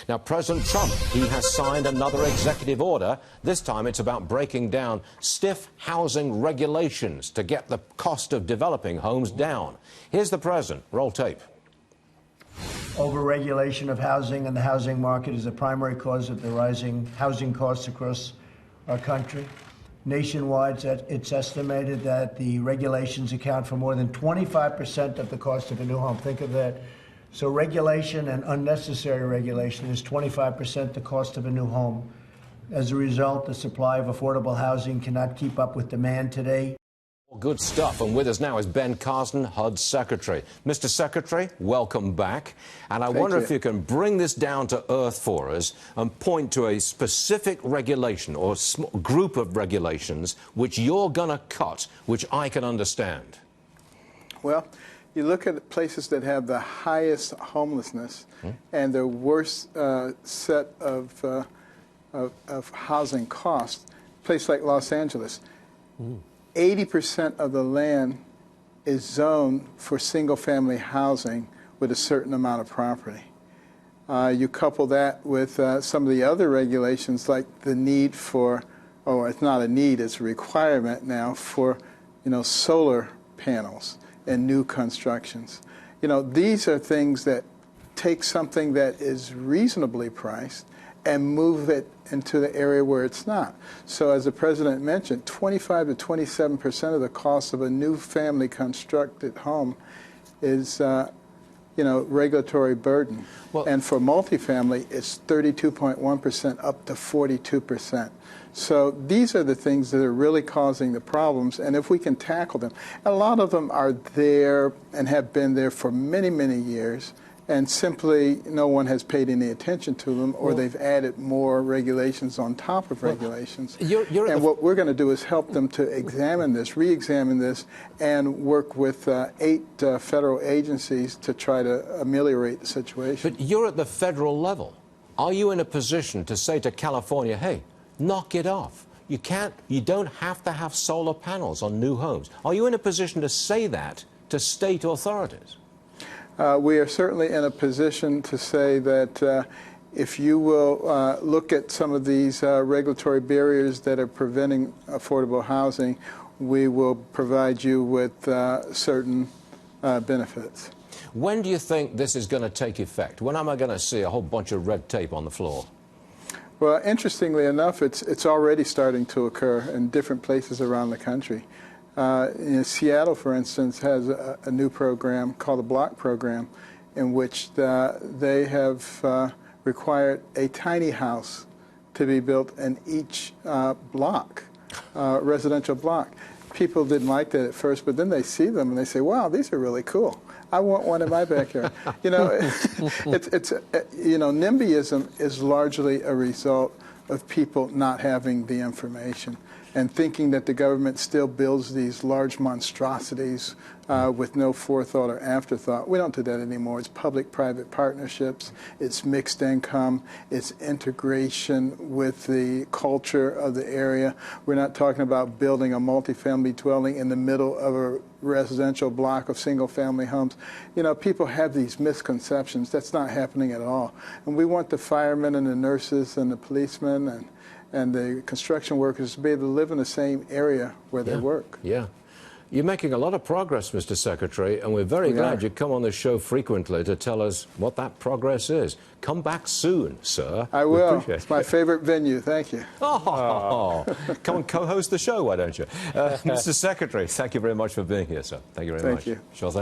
Now, President Trump, he has signed another executive order. This time it's about breaking down stiff housing regulations to get the cost of developing homes down. Here's the president. Roll tape. Overregulation of housing and the housing market is a primary cause of the rising housing costs across our country. Nationwide, it's estimated that the regulations account for more than 25% of the cost of a new home. Think of that. So regulation and unnecessary regulation is 25% the cost of a new home. As a result, the supply of affordable housing cannot keep up with demand today. Good stuff. And with us now is Ben Carson, HUD's secretary. Mr. Secretary, welcome back. And I wonder if you can bring this down to earth for us and point to a specific regulation or group of regulations which you're going to cut, which I can understand. Well, you look at places that have the highest homelessness and the worst set of housing costs, a place like Los Angeles. 80% of the land is zoned for single-family housing with a certain amount of property. You couple that with some of the other regulations, like the need for, it's not a need, it's a requirement now for, solar panels and new constructions. These are things that take something that is reasonably priced and move it into the area where it's not. So as the president mentioned, 25 to 27% of the cost of a new family constructed home is, regulatory burden. Well, and for multifamily, it's 32.1% up to 42%. So these are the things that are really causing the problems, and if we can tackle them, a lot of them are there and have been there for many, many years, and simply no one has paid any attention to them, or they've added more regulations on top of regulations. And what we're going to do is help them to examine this, re-examine this, and work with 8 federal agencies to try to ameliorate the situation. But you're at the federal level. Are you in a position to say to California, hey, knock it off? You don't have to have solar panels on new homes. Are you in a position to say that to state authorities? We are certainly in a position to say that if you will look at some of these regulatory barriers that are preventing affordable housing, we will provide you with certain benefits. When do you think this is going to take effect? When am I going to see a whole bunch of red tape on the floor? Well, interestingly enough, it's already starting to occur in different places around the country. Seattle, for instance, has a new program called the Block Program, in which they have required a tiny house to be built in each block, residential block. People didn't like that at first, but then they see them and they say, wow, these are really cool. I want one in my backyard. NIMBYism is largely a result of people not having the information and thinking that the government still builds these large monstrosities with no forethought or afterthought. We don't do that anymore. It's public-private partnerships. It's mixed income. It's integration with the culture of the area. We're not talking about building a multifamily dwelling in the middle of a residential block of single-family homes. People have these misconceptions. That's not happening at all. And we want the firemen and the nurses and the policemen and the construction workers to be able to live in the same area where they work. Yeah. You're making a lot of progress, Mr. Secretary, and we're very glad you come on the show frequently to tell us what that progress is. Come back soon, sir. I will. It's my favorite venue. Thank you. Oh, come and co-host the show, why don't you? Mr. Secretary, thank you very much for being here, sir. Thank you very much. Thank you. Sure thing.